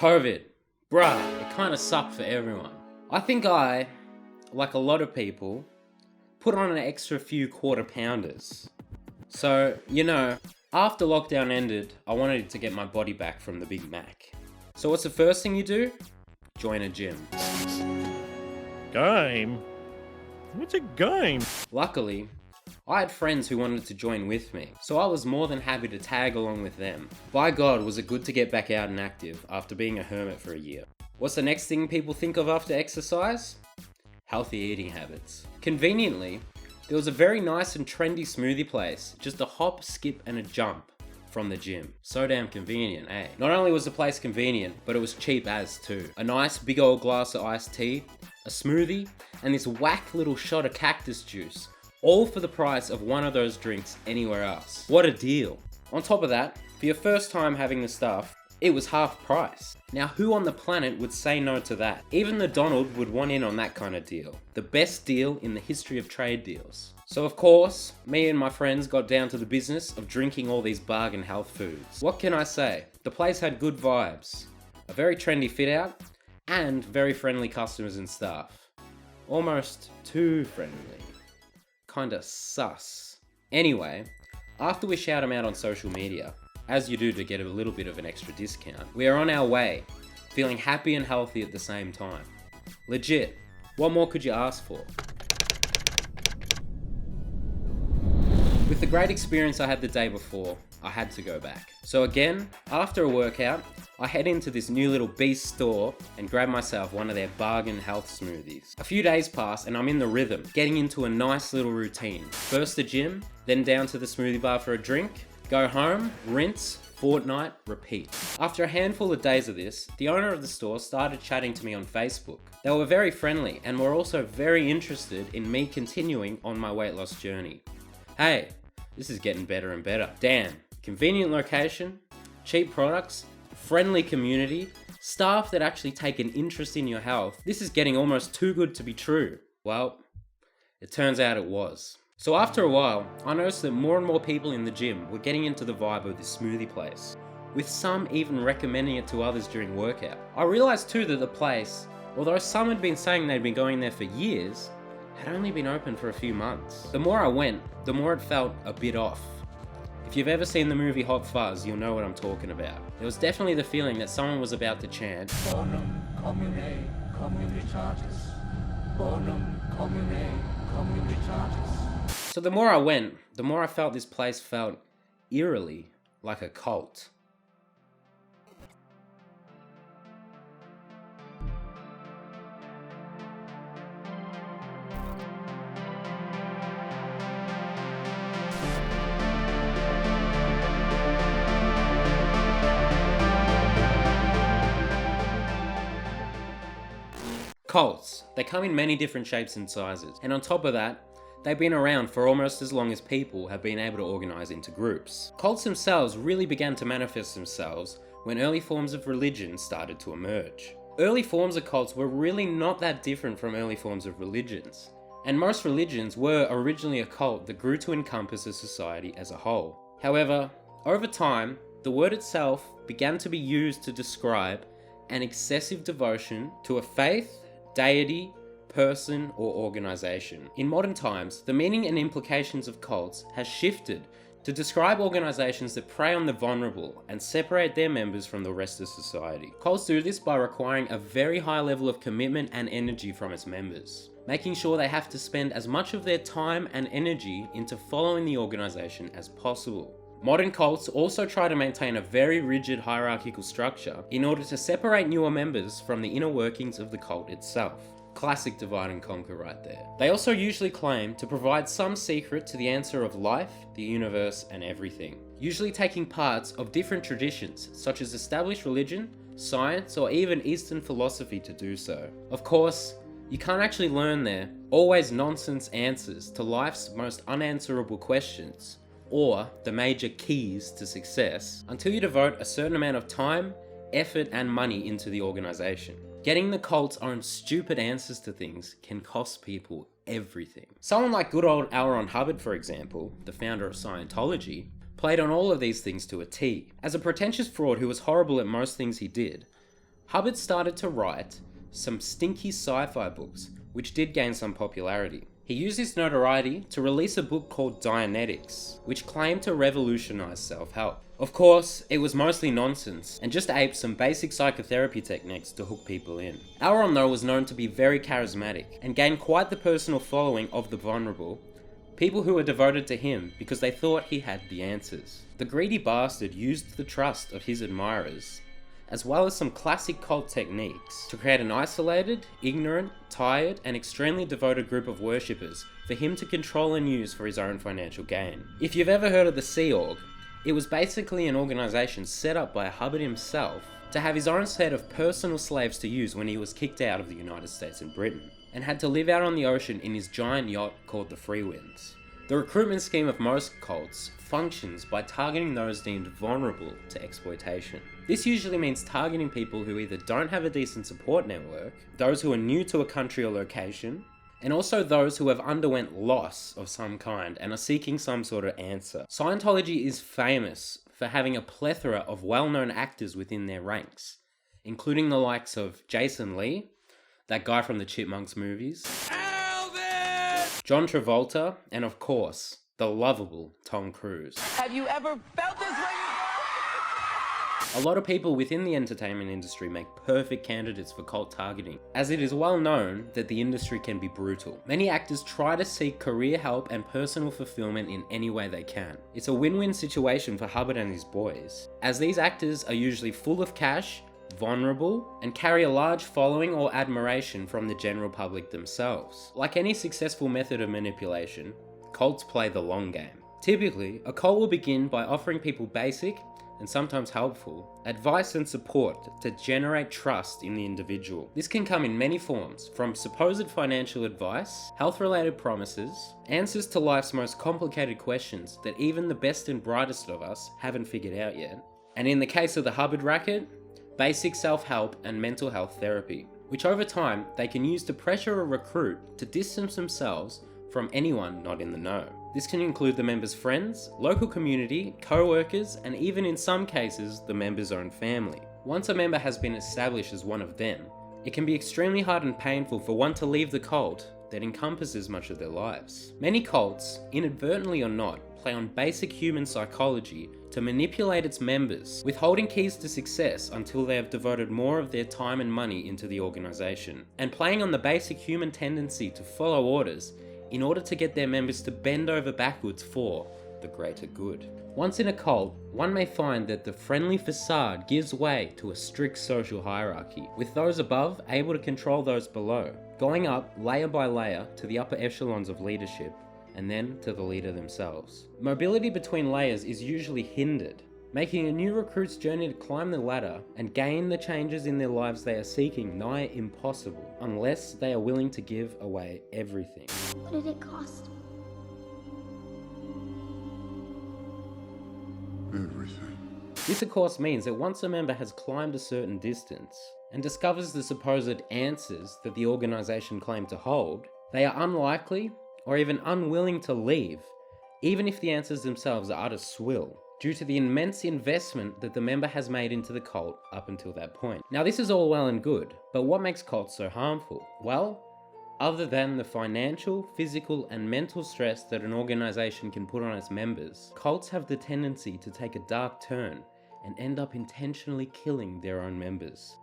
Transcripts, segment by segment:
COVID. Bruh, it kinda sucked for everyone. I think I, like a lot of people, put on an extra few quarter pounders. So, after lockdown ended, I wanted to get my body back from the Big Mac. So what's the first thing you do? Join a gym. Game? What's a game? Luckily, I had friends who wanted to join with me, so I was more than happy to tag along with them. By God, was it good to get back out and active after being a hermit for a year. What's the next thing people think of after exercise? Healthy eating habits. Conveniently, there was a very nice and trendy smoothie place, just a hop, skip and a jump from the gym. So damn convenient, eh? Not only was the place convenient, but it was cheap as too. A nice big old glass of iced tea, a smoothie, and this whack little shot of cactus juice, all for the price of one of those drinks anywhere else. What a deal. On top of that, for your first time having the stuff, it was half price. Now who on the planet would say no to that? Even the Donald would want in on that kind of deal. The best deal in the history of trade deals. So of course, me and my friends got down to the business of drinking all these bargain health foods. What can I say? The place had good vibes, a very trendy fit out, and very friendly customers and staff. Almost too friendly. Kinda sus. Anyway, after we shout them out on social media, as you do to get a little bit of an extra discount, we are on our way, feeling happy and healthy at the same time. Legit, what more could you ask for? With the great experience I had the day before, I had to go back. So again, after a workout, I head into this new little beast store and grab myself one of their bargain health smoothies. A few days pass and I'm in the rhythm, getting into a nice little routine. First the gym, then down to the smoothie bar for a drink, go home, rinse, fortnight, repeat. After a handful of days of this, the owner of the store started chatting to me on Facebook. They were very friendly and were also very interested in me continuing on my weight loss journey. Hey, this is getting better and better. Damn, convenient location, cheap products, friendly community, staff that actually take an interest in your health. This is getting almost too good to be true. Well, it turns out it was. So after a while, I noticed that more and more people in the gym were getting into the vibe of this smoothie place, with some even recommending it to others during workout. I realized too that the place, although some had been saying they'd been going there for years, had only been open for a few months. The more I went, the more it felt a bit off. If you've ever seen the movie Hot Fuzz, you'll know what I'm talking about. There was definitely the feeling that someone was about to chant Bonum commune communitatis. Bonum commune communitatis. So the more I went, the more I felt this place felt eerily like a cult. Cults, they come in many different shapes and sizes, and on top of that, they've been around for almost as long as people have been able to organise into groups. Cults themselves really began to manifest themselves when early forms of religion started to emerge. Early forms of cults were really not that different from early forms of religions, and most religions were originally a cult that grew to encompass a society as a whole. However, over time, the word itself began to be used to describe an excessive devotion to a faith, deity, person, or organization. In modern times, the meaning and implications of cults has shifted to describe organizations that prey on the vulnerable and separate their members from the rest of society. Cults do this by requiring a very high level of commitment and energy from its members, making sure they have to spend as much of their time and energy into following the organization as possible. Modern cults also try to maintain a very rigid hierarchical structure in order to separate newer members from the inner workings of the cult itself. Classic divide and conquer right there. They also usually claim to provide some secret to the answer of life, the universe, and everything, usually taking parts of different traditions such as established religion, science, or even Eastern philosophy to do so. Of course, you can't actually learn their always nonsense answers to life's most unanswerable questions, or the major keys to success, until you devote a certain amount of time, effort, and money into the organization. Getting the cult's own stupid answers to things can cost people everything. Someone like good old L. Ron Hubbard, for example, the founder of Scientology, played on all of these things to a T. As a pretentious fraud who was horrible at most things he did, Hubbard started to write some stinky sci-fi books, which did gain some popularity. He used his notoriety to release a book called Dianetics, which claimed to revolutionize self-help. Of course, it was mostly nonsense, and just aped some basic psychotherapy techniques to hook people in. Elrond, though, was known to be very charismatic, and gained quite the personal following of the vulnerable, people who were devoted to him because they thought he had the answers. The greedy bastard used the trust of his admirers, as well as some classic cult techniques, to create an isolated, ignorant, tired, and extremely devoted group of worshippers for him to control and use for his own financial gain. If you've ever heard of the Sea Org, it was basically an organisation set up by Hubbard himself to have his own set of personal slaves to use when he was kicked out of the United States and Britain, and had to live out on the ocean in his giant yacht called the Freewinds. The recruitment scheme of most cults functions by targeting those deemed vulnerable to exploitation. This usually means targeting people who either don't have a decent support network, those who are new to a country or location, and also those who have underwent loss of some kind and are seeking some sort of answer. Scientology is famous for having a plethora of well-known actors within their ranks, including the likes of Jason Lee, that guy from the Chipmunks movies, Elvis! John Travolta, and of course, the lovable Tom Cruise. Have you ever felt this way? A lot of people within the entertainment industry make perfect candidates for cult targeting, as it is well known that the industry can be brutal. Many actors try to seek career help and personal fulfillment in any way they can. It's a win-win situation for Hubbard and his boys, as these actors are usually full of cash, vulnerable, and carry a large following or admiration from the general public themselves. Like any successful method of manipulation, cults play the long game. Typically, a cult will begin by offering people basic, and sometimes helpful, advice and support to generate trust in the individual. This can come in many forms, from supposed financial advice, health-related promises, answers to life's most complicated questions that even the best and brightest of us haven't figured out yet. And in the case of the Hubbard racket, basic self-help and mental health therapy, which over time they can use to pressure a recruit to distance themselves from anyone not in the know. This can include the member's friends, local community, co-workers, and even in some cases, the member's own family. Once a member has been established as one of them, it can be extremely hard and painful for one to leave the cult that encompasses much of their lives. Many cults, inadvertently or not, play on basic human psychology to manipulate its members, withholding keys to success until they have devoted more of their time and money into the organization, and playing on the basic human tendency to follow orders in order to get their members to bend over backwards for the greater good. Once in a cult, one may find that the friendly facade gives way to a strict social hierarchy, with those above able to control those below, going up layer by layer to the upper echelons of leadership, and then to the leader themselves. Mobility between layers is usually hindered, making a new recruit's journey to climb the ladder and gain the changes in their lives they are seeking nigh impossible, unless they are willing to give away everything. What did it cost? Everything. This of course means that once a member has climbed a certain distance and discovers the supposed answers that the organisation claimed to hold, they are unlikely or even unwilling to leave, even if the answers themselves are utter swill, due to the immense investment that the member has made into the cult up until that point. Now this is all well and good, but what makes cults so harmful? Well, other than the financial, physical, and mental stress that an organisation can put on its members, cults have the tendency to take a dark turn and end up intentionally killing their own members.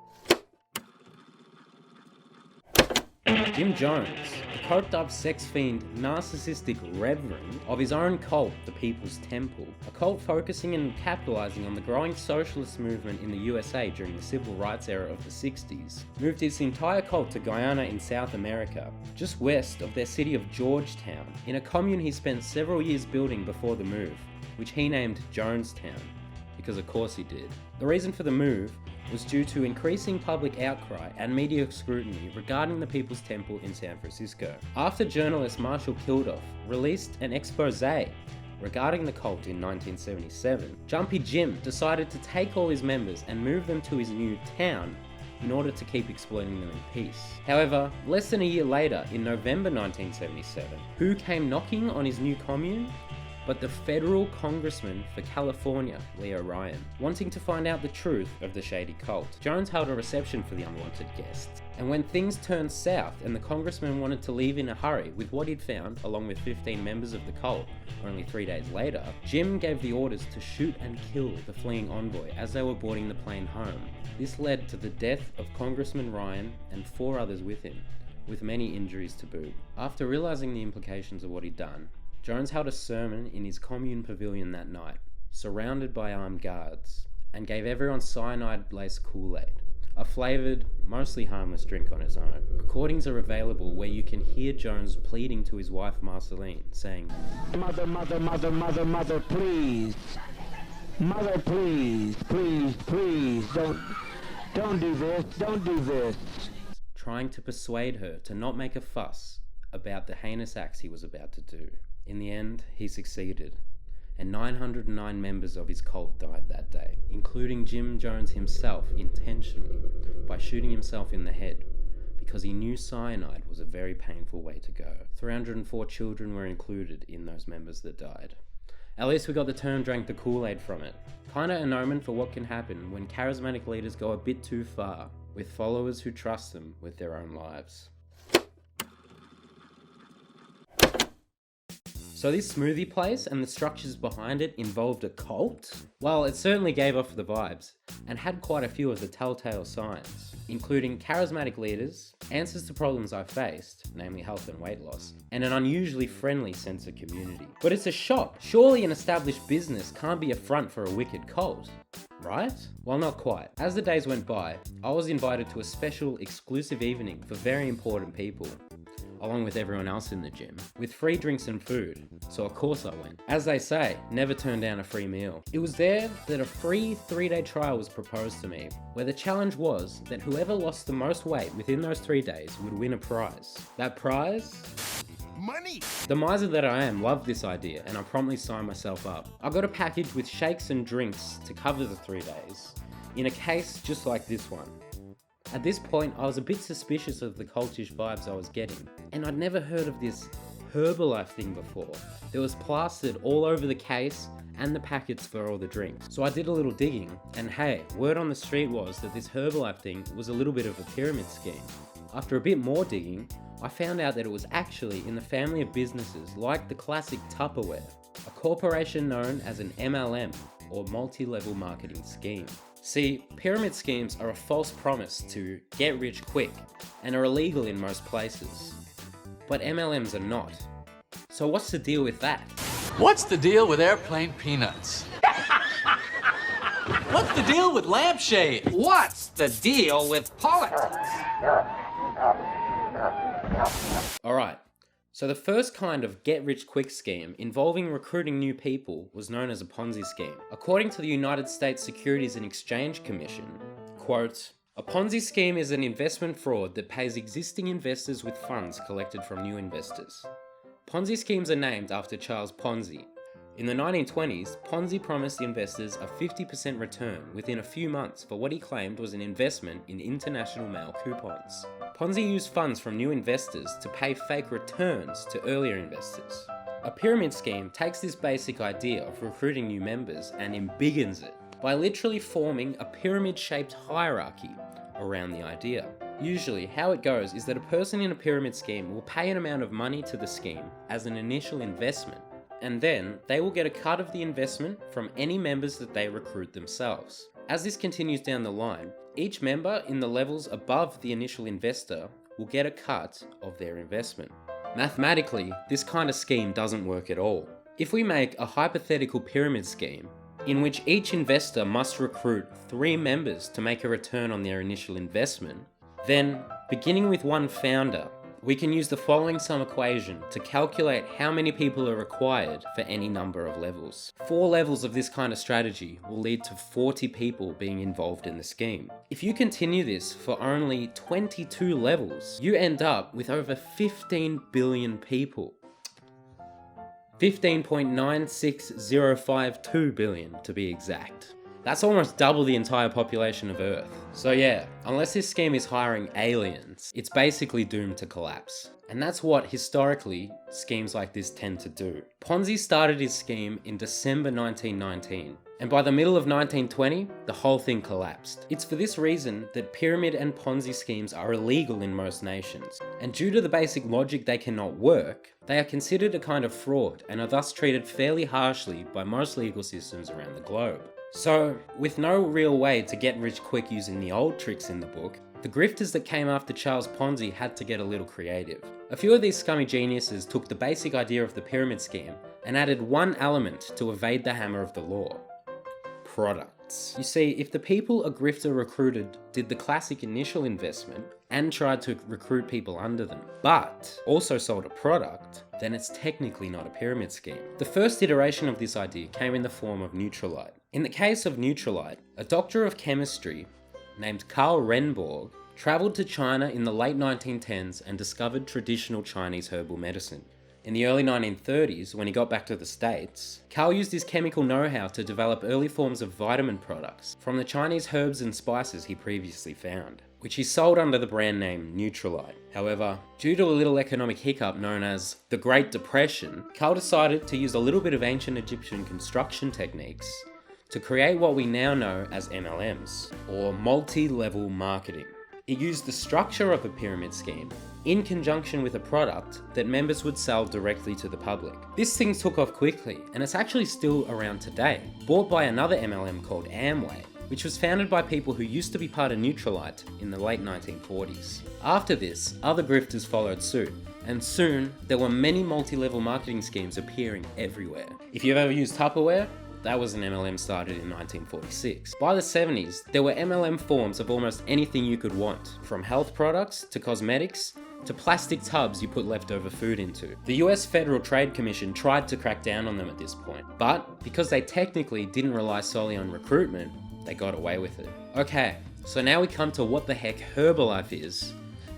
Jim Jones, the coked-up sex fiend, narcissistic reverend of his own cult, the People's Temple, a cult focusing and capitalizing on the growing socialist movement in the USA during the civil rights era of the 60s, moved its entire cult to Guyana in South America, just west of their city of Georgetown, in a commune he spent several years building before the move, which he named Jonestown, because of course he did. The reason for the move was due to increasing public outcry and media scrutiny regarding the People's Temple in San Francisco. After journalist Marshall Kilduff released an expose regarding the cult in 1977, Jumpy Jim decided to take all his members and move them to his new town in order to keep exploiting them in peace. However, less than a year later, in November 1977, who came knocking on his new commune? but the federal congressman for California, Leo Ryan, wanting to find out the truth of the shady cult. Jones held a reception for the unwanted guests, and when things turned south and the congressman wanted to leave in a hurry with what he'd found, along with 15 members of the cult, only 3 days later, Jim gave the orders to shoot and kill the fleeing envoy as they were boarding the plane home. This led to the death of Congressman Ryan and 4 others with him, with many injuries to boot. After realizing the implications of what he'd done, Jones held a sermon in his commune pavilion that night, surrounded by armed guards, and gave everyone cyanide-laced Kool-Aid, a flavoured, mostly harmless drink on its own. Recordings are available where you can hear Jones pleading to his wife Marceline, saying, Mother, mother, mother, mother, mother, please. Mother, please, please, please, don't do this, don't do this. trying to persuade her to not make a fuss about the heinous acts he was about to do. In the end, he succeeded, and 909 members of his cult died that day, including Jim Jones himself intentionally by shooting himself in the head because he knew cyanide was a very painful way to go. 304 children were included in those members that died. At least we got the term drank the Kool-Aid from it. Kinda an omen for what can happen when charismatic leaders go a bit too far, with followers who trust them with their own lives. So this smoothie place and the structures behind it involved a cult? Well, it certainly gave off the vibes, and had quite a few of the telltale signs, including charismatic leaders, answers to problems I faced, namely health and weight loss, and an unusually friendly sense of community. But it's a shop. Surely an established business can't be a front for a wicked cult, right? Well, not quite. As the days went by, I was invited to a special exclusive evening for very important people, along with everyone else in the gym, with free drinks and food, so of course I went. As they say, never turn down a free meal. It was there that a free 3-day trial was proposed to me, where the challenge was that whoever lost the most weight within those 3 days would win a prize. That prize? Money! The miser that I am loved this idea, and I promptly signed myself up. I got a package with shakes and drinks to cover the 3 days, in a case just like this one. At this point, I was a bit suspicious of the cultish vibes I was getting, and I'd never heard of this Herbalife thing before. There was plastered all over the case and the packets for all the drinks. So I did a little digging, and hey, word on the street was that this Herbalife thing was a little bit of a pyramid scheme. After a bit more digging, I found out that it was actually in the family of businesses like the classic Tupperware, a corporation known as an MLM, or multi-level marketing scheme. See, pyramid schemes are a false promise to get rich quick and are illegal in most places. But MLMs are not. So what's the deal with that? What's the deal with airplane peanuts? What's the deal with lampshade? What's the deal with politics? Alright, so the first kind of get-rich-quick scheme involving recruiting new people was known as a Ponzi scheme. According to the United States Securities and Exchange Commission, quote, "A Ponzi scheme is an investment fraud that pays existing investors with funds collected from new investors. Ponzi schemes are named after Charles Ponzi. In the 1920s, Ponzi promised investors a 50% return within a few months for what he claimed was an investment in international mail coupons. Ponzi used funds from new investors to pay fake returns to earlier investors. A pyramid scheme takes this basic idea of recruiting new members and embiggens it by literally forming a pyramid-shaped hierarchy around the idea. Usually, how it goes is that a person in a pyramid scheme will pay an amount of money to the scheme as an initial investment, and then they will get a cut of the investment from any members that they recruit themselves. As this continues down the line, each member in the levels above the initial investor will get a cut of their investment. Mathematically, this kind of scheme doesn't work at all. If we make a hypothetical pyramid scheme in which each investor must recruit 3 members to make a return on their initial investment, then, beginning with one founder, we can use the following sum equation to calculate how many people are required for any number of levels. 4 levels of this kind of strategy will lead to 40 people being involved in the scheme. If you continue this for only 22 levels, you end up with over 15 billion people. 15.96052 billion to be exact. That's almost double the entire population of Earth. So yeah, unless this scheme is hiring aliens, it's basically doomed to collapse. And that's what, historically, schemes like this tend to do. Ponzi started his scheme in December 1919, and by the middle of 1920, the whole thing collapsed. It's for this reason that pyramid and Ponzi schemes are illegal in most nations, and due to the basic logic they cannot work, they are considered a kind of fraud and are thus treated fairly harshly by most legal systems around the globe. So, with no real way to get rich quick using the old tricks in the book, the grifters that came after Charles Ponzi had to get a little creative. A few of these scummy geniuses took the basic idea of the pyramid scheme and added one element to evade the hammer of the law: products. You see, if the people a grifter recruited did the classic initial investment and tried to recruit people under them, but also sold a product, then it's technically not a pyramid scheme. The first iteration of this idea came in the form of Neutralite. In the case of Neutralite, a doctor of chemistry named Karl Renborg travelled to China in the late 1910s and discovered traditional Chinese herbal medicine. In the early 1930s, when he got back to the States, Karl used his chemical know-how to develop early forms of vitamin products from the Chinese herbs and spices he previously found, which he sold under the brand name Neutralite. However, due to a little economic hiccup known as the Great Depression, Karl decided to use a little bit of ancient Egyptian construction techniques to create what we now know as MLMs, or multi-level marketing. It used the structure of a pyramid scheme in conjunction with a product that members would sell directly to the public. This thing took off quickly, and it's actually still around today, bought by another MLM called Amway, which was founded by people who used to be part of Neutralite in the late 1940s. After this, other grifters followed suit, and soon there were many multi-level marketing schemes appearing everywhere. If you've ever used Tupperware, that was an MLM started in 1946. By the 70s, there were MLM forms of almost anything you could want, from health products to cosmetics to plastic tubs you put leftover food into. The US Federal Trade Commission tried to crack down on them at this point, but because they technically didn't rely solely on recruitment, they got away with it. Okay, so now we come to what the heck Herbalife is,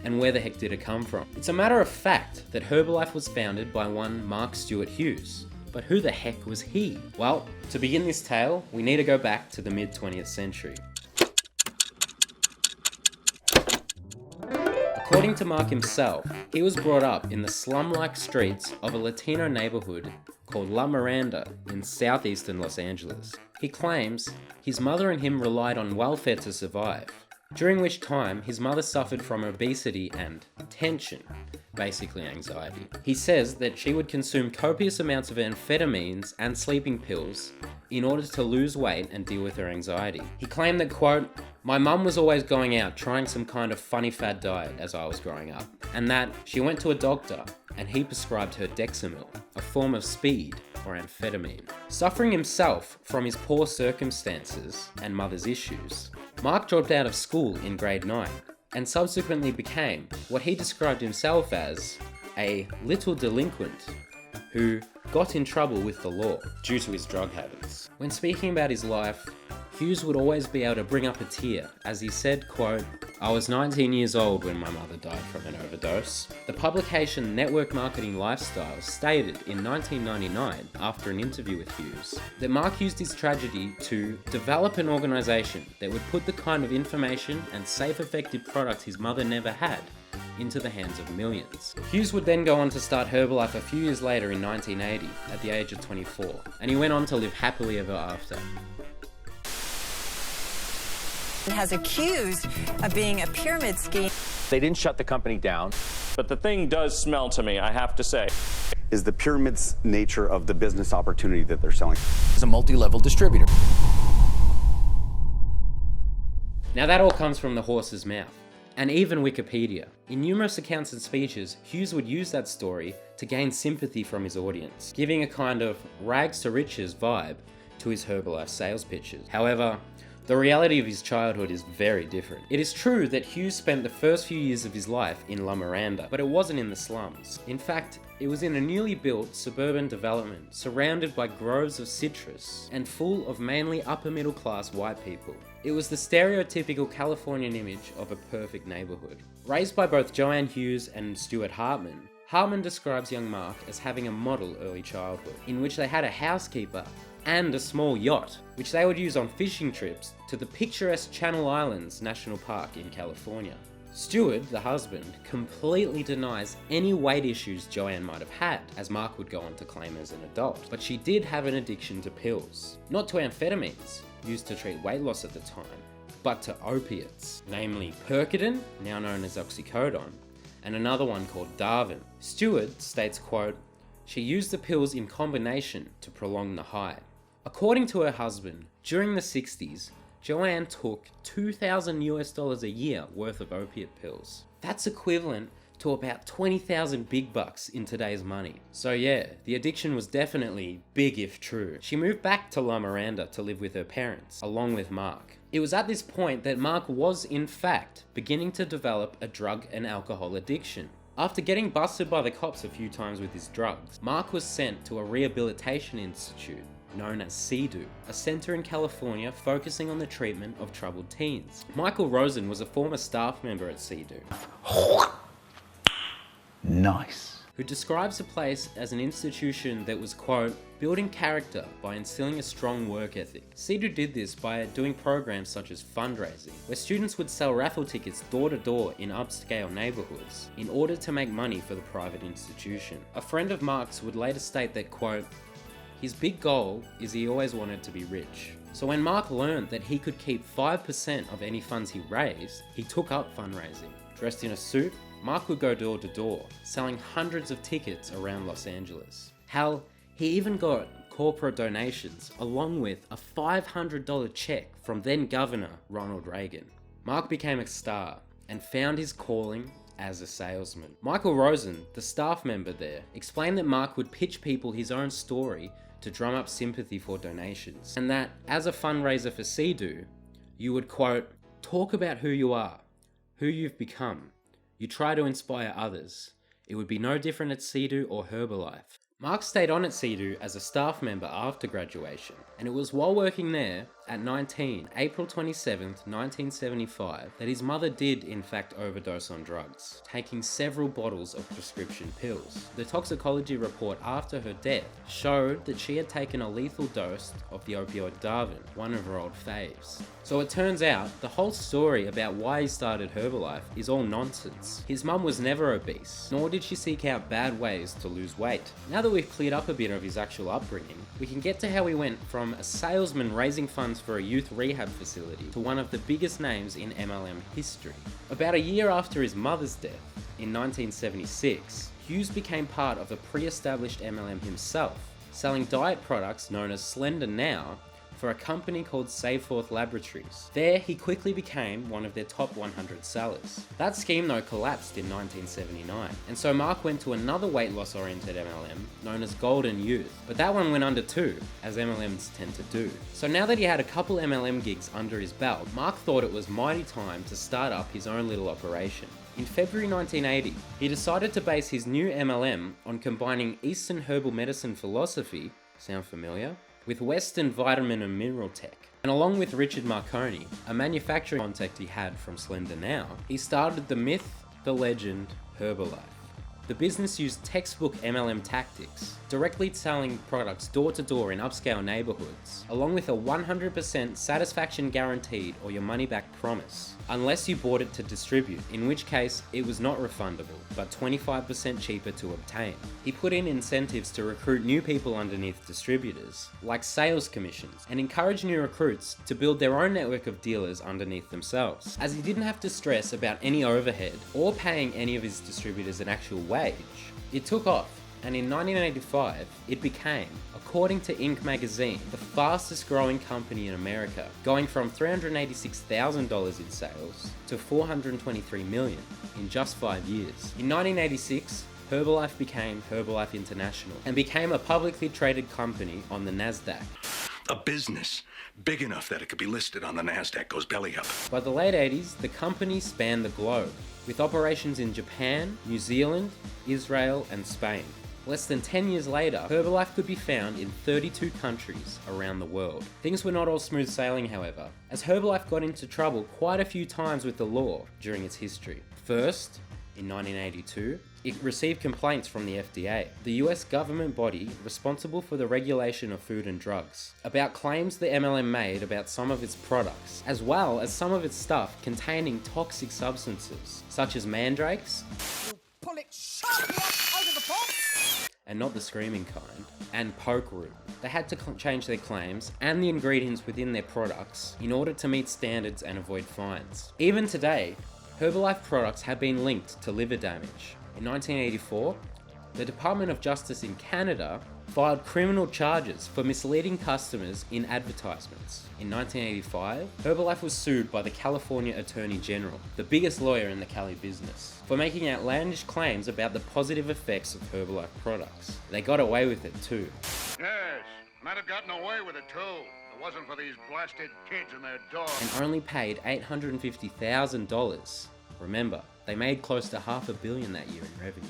and where the heck did it come from. It's a matter of fact that Herbalife was founded by one Mark Stewart Hughes. But who the heck was he? Well, to begin this tale, we need to go back to the mid-20th century. According to Mark himself, he was brought up in the slum-like streets of a Latino neighborhood called La Miranda in southeastern Los Angeles. He claims his mother and him relied on welfare to survive, during which time his mother suffered from obesity and tension, basically anxiety. He says that she would consume copious amounts of amphetamines and sleeping pills in order to lose weight and deal with her anxiety. He claimed that, quote, "My mum was always going out trying some kind of funny fad diet as I was growing up, and that she went to a doctor and he prescribed her Dexamyl, a form of speed or amphetamine." Suffering himself from his poor circumstances and mother's issues, Mark dropped out of school in grade 9 and subsequently became what he described himself as a little delinquent who got in trouble with the law due to his drug habits. When speaking about his life, Hughes would always be able to bring up a tear as he said, quote, "I was 19 years old when my mother died from an overdose." The publication Network Marketing Lifestyle stated in 1999, after an interview with Hughes, that Mark used his tragedy to develop an organization that would put the kind of information and safe, effective product his mother never had into the hands of millions. Hughes would then go on to start Herbalife a few years later in 1980 at the age of 24, and he went on to live happily ever after. Has accused of being a pyramid scheme. They didn't shut the company down. But the thing does smell to me, I have to say. Is the pyramid's nature of the business opportunity that they're selling. It's a multi-level distributor. Now that all comes from the horse's mouth, and even Wikipedia. In numerous accounts and speeches, Hughes would use that story to gain sympathy from his audience, giving a kind of rags to riches vibe to his Herbalife sales pitches. However, the reality of his childhood is very different. It is true that Hughes spent the first few years of his life in La Miranda, but it wasn't in the slums. In fact, it was in a newly built suburban development surrounded by groves of citrus and full of mainly upper middle class white people. It was the stereotypical Californian image of a perfect neighborhood. Raised by both Joanne Hughes and Stuart Hartman describes young Mark as having a model early childhood, in which they had a housekeeper and a small yacht, which they would use on fishing trips to the picturesque Channel Islands National Park in California. Stewart, the husband, completely denies any weight issues Joanne might have had, as Mark would go on to claim as an adult, but she did have an addiction to pills. Not to amphetamines, used to treat weight loss at the time, but to opiates, namely Percodan, now known as oxycodone, and another one called Darvin. Stewart states, quote, "She used the pills in combination to prolong the high." According to her husband, during the 60s, Joanne took $2,000 a year worth of opiate pills. That's equivalent to about 20,000 big bucks in today's money. So yeah, the addiction was definitely big if true. She moved back to La Miranda to live with her parents, along with Mark. It was at this point that Mark was, in fact, beginning to develop a drug and alcohol addiction. After getting busted by the cops a few times with his drugs, Mark was sent to a rehabilitation institute known as CIDU, a center in California focusing on the treatment of troubled teens. Michael Rosen was a former staff member at CIDU. Nice. Who describes the place as an institution that was, quote, building character by instilling a strong work ethic. CIDU did this by doing programs such as fundraising, where students would sell raffle tickets door to door in upscale neighborhoods in order to make money for the private institution. A friend of Mark's would later state that, quote, his big goal is he always wanted to be rich. So when Mark learned that he could keep 5% of any funds he raised, he took up fundraising. Dressed in a suit, Mark would go door to door, selling hundreds of tickets around Los Angeles. Hell, he even got corporate donations along with a $500 check from then Governor Ronald Reagan. Mark became a star and found his calling as a salesman. Michael Rosen, the staff member there, explained that Mark would pitch people his own story to drum up sympathy for donations, and that as a fundraiser for CIDU, you would, quote, talk about who you are, who you've become. You try to inspire others. It would be no different at CIDU or Herbalife. Mark stayed on at CIDU as a staff member after graduation, and it was while working there at 19, April 27th, 1975, that his mother did in fact overdose on drugs, taking several bottles of prescription pills. The toxicology report after her death showed that she had taken a lethal dose of the opioid Darvin, one of her old faves. So it turns out the whole story about why he started Herbalife is all nonsense. His mum was never obese, nor did she seek out bad ways to lose weight. Now that we've cleared up a bit of his actual upbringing, we can get to how he went from a salesman raising funds for a youth rehab facility to one of the biggest names in MLM history. About a year after his mother's death, in 1976, Hughes became part of a pre-established MLM himself, selling diet products known as Slender Now for a company called Saveforth Laboratories. There, he quickly became one of their top 100 sellers. That scheme though collapsed in 1979, and so Mark went to another weight loss oriented MLM known as Golden Youth, but that one went under too, as MLMs tend to do. So now that he had a couple MLM gigs under his belt, Mark thought it was mighty time to start up his own little operation. In February 1980, he decided to base his new MLM on combining Eastern herbal medicine philosophy, sound familiar, with Western vitamin and mineral tech. And along with Richard Marconi, a manufacturing contact he had from Slender Now, he started the myth, the legend, Herbalife. The business used textbook MLM tactics, directly selling products door to door in upscale neighborhoods, along with a 100% satisfaction guaranteed or your money back promise, unless you bought it to distribute, in which case it was not refundable, but 25% cheaper to obtain. He put in incentives to recruit new people underneath distributors, like sales commissions, and encouraged new recruits to build their own network of dealers underneath themselves, as he didn't have to stress about any overhead or paying any of his distributors an actual wage. It took off, and in 1985, it became, according to Inc. magazine, the fastest growing company in America, going from $386,000 in sales to $423 million in just 5 years. In 1986, Herbalife became Herbalife International and became a publicly traded company on the NASDAQ. A business big enough that it could be listed on the NASDAQ goes belly up. By the late 80s, the company spanned the globe, with operations in Japan, New Zealand, Israel, and Spain. Less than 10 years later, Herbalife could be found in 32 countries around the world. Things were not all smooth sailing, however, as Herbalife got into trouble quite a few times with the law during its history. First, in 1982, it received complaints from the FDA, the US government body responsible for the regulation of food and drugs, about claims the MLM made about some of its products, as well as some of its stuff containing toxic substances, such as mandrakes, Pull it sharply out of the pot. and not the screaming kind, and poke root. They had to change their claims and the ingredients within their products in order to meet standards and avoid fines. Even today, Herbalife products have been linked to liver damage. In 1984, the Department of Justice in Canada filed criminal charges for misleading customers in advertisements. In 1985, Herbalife was sued by the California Attorney General, the biggest lawyer in the Cali business, for making outlandish claims about the positive effects of Herbalife products. They got away with it too. Yes, might have gotten away with it too. If it wasn't for these blasted kids and their dogs. And only paid $850,000. Remember, they made close to $500 million that year in revenue.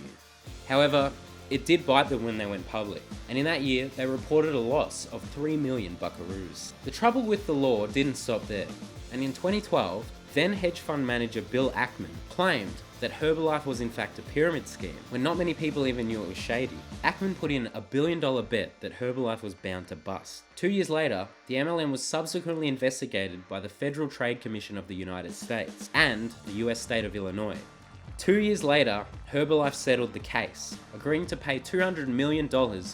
However, it did bite them when they went public, and in that year they reported a loss of 3 million buckaroos. The trouble with the law didn't stop there, and in 2012, then hedge fund manager Bill Ackman claimed that Herbalife was in fact a pyramid scheme, when not many people even knew it was shady. Ackman put in $1 billion bet that Herbalife was bound to bust. 2 years later, the MLM was subsequently investigated by the Federal Trade Commission of the United States and the US state of Illinois. 2 years later, Herbalife settled the case, agreeing to pay $200 million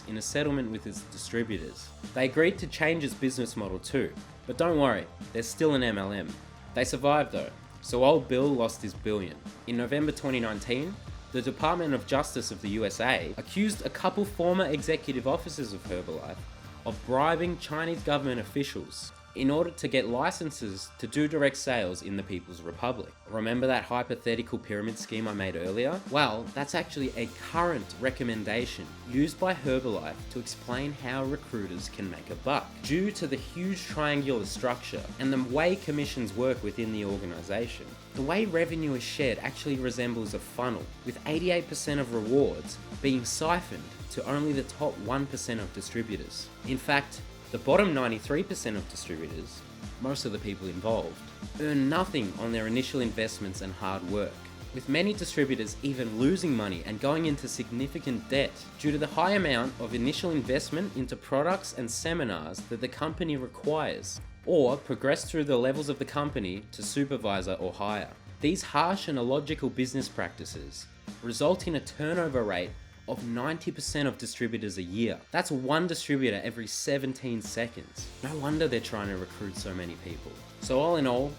in a settlement with its distributors. They agreed to change its business model too, but don't worry, there's still an MLM. They survived though, so old Bill lost his billion. In November 2019, the Department of Justice of the USA accused a couple former executive officers of Herbalife of bribing Chinese government officials in order to get licenses to do direct sales in the People's Republic. Remember that hypothetical pyramid scheme I made earlier? Well, that's actually a current recommendation used by Herbalife to explain how recruiters can make a buck. Due to the huge triangular structure and the way commissions work within the organization, the way revenue is shared actually resembles a funnel, with 88% of rewards being siphoned to only the top 1% of distributors. In fact, the bottom 93% of distributors, most of the people involved, earn nothing on their initial investments and hard work, with many distributors even losing money and going into significant debt due to the high amount of initial investment into products and seminars that the company requires, or progress through the levels of the company to supervisor or higher. These harsh and illogical business practices result in a turnover rate of 90% of distributors a year. That's one distributor every 17 seconds. No wonder they're trying to recruit so many people. So all in all,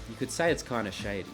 you could say it's kinda shady.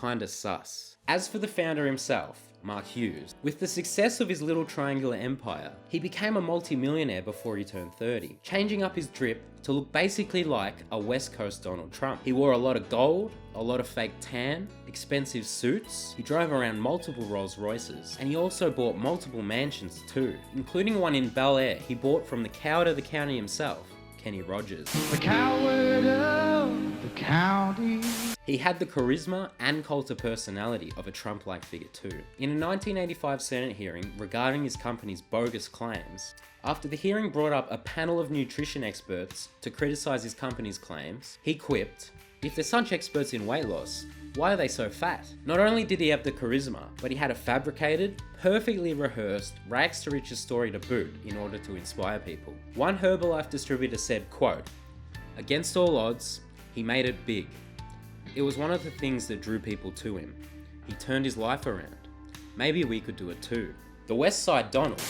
Kinda sus. As for the founder himself, Mark Hughes, with the success of his little triangular empire, he became a multi-millionaire before he turned 30, changing up his drip to look basically like a West Coast Donald Trump. He wore a lot of gold, a lot of fake tan, expensive suits, he drove around multiple Rolls Royces, and he also bought multiple mansions too, including one in Bel Air he bought from the coward of the county himself, Kenny Rogers. The coward of the county. He had the charisma and cult of personality of a Trump-like figure too. In a 1985 Senate hearing regarding his company's bogus claims, after the hearing brought up a panel of nutrition experts to criticize his company's claims, he quipped, "If they're such experts in weight loss, why are they so fat?" Not only did he have the charisma, but he had a fabricated, perfectly rehearsed, rags to riches story to boot in order to inspire people. One Herbalife distributor said, quote, "Against all odds, he made it big. It was one of the things that drew people to him. He turned his life around. Maybe we could do it too." The West Side Donald,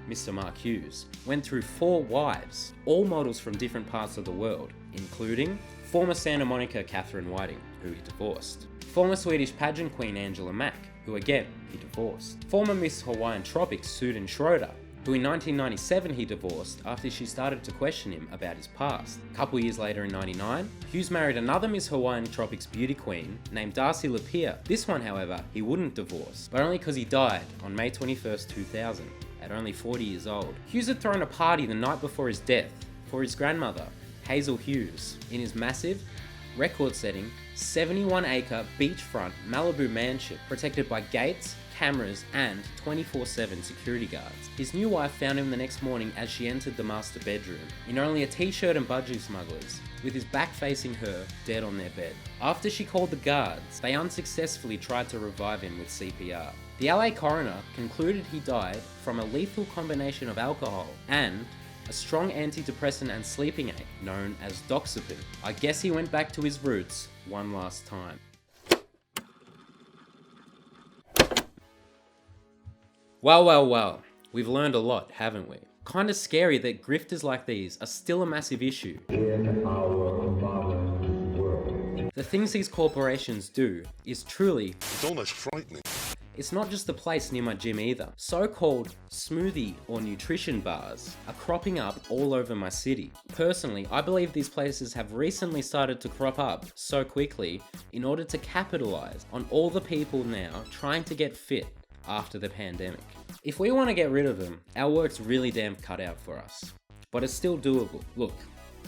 Mr. Mark Hughes, went through 4 wives, all models from different parts of the world, including former Santa Monica Catherine Whiting, who he divorced, former Swedish pageant queen Angela Mack, who again he divorced, former Miss Hawaiian Tropics Susan Schroeder, who in 1997 he divorced after she started to question him about his past. A couple years later in 99, Hughes married another Miss Hawaiian Tropics beauty queen named Darcy Lapierre. This one, however, he wouldn't divorce, but only because he died on May 21st, 2000, at only 40 years old. Hughes had thrown a party the night before his death for his grandmother, Hazel Hughes, in his massive, record-setting, 71-acre beachfront Malibu mansion protected by gates, cameras, and 24/7 security guards. His new wife found him the next morning as she entered the master bedroom, in only a t-shirt and budgie smugglers, with his back facing her, dead on their bed. After she called the guards, they unsuccessfully tried to revive him with CPR. The LA coroner concluded he died from a lethal combination of alcohol and a strong antidepressant and sleeping aid known as doxepin. I guess he went back to his roots one last time. Well, we've learned a lot, haven't we? Kinda scary that grifters like these are still a massive issue. The things these corporations do is truly... It's almost frightening. It's not just the place near my gym either. So-called smoothie or nutrition bars are cropping up all over my city. Personally, I believe these places have recently started to crop up so quickly in order to capitalize on all the people now trying to get fit after the pandemic. If we want to get rid of them, our work's really damn cut out for us. But it's still doable. Look,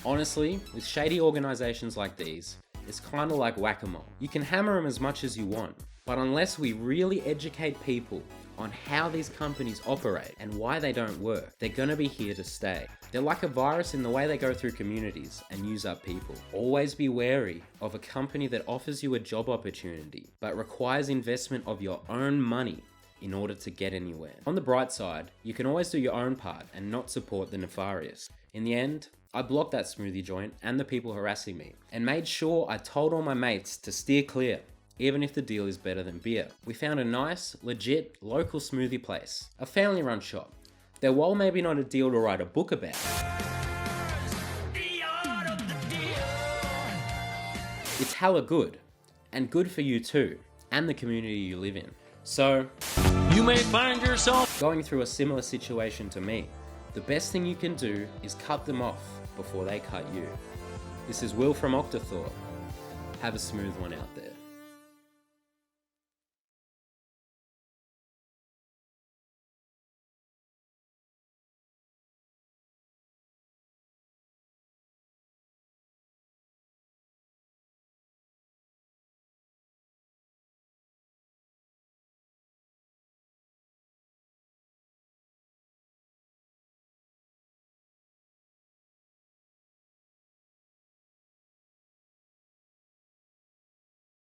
honestly, with shady organizations like these, it's kinda like whack-a-mole. You can hammer them as much as you want, but unless we really educate people on how these companies operate and why they don't work, they're gonna be here to stay. They're like a virus in the way they go through communities and use up people. Always be wary of a company that offers you a job opportunity, but requires investment of your own money in order to get anywhere. On the bright side, you can always do your own part and not support the nefarious. In the end, I blocked that smoothie joint and the people harassing me, and made sure I told all my mates to steer clear, even if the deal is better than beer. We found a nice, legit, local smoothie place, a family-run shop, that while maybe not a deal to write a book about, it's hella good, and good for you too, and the community you live in. So, you may find yourself going through a similar situation to me. The best thing you can do is cut them off before they cut you. This is Will from Octothorp. Have a smooth one out there.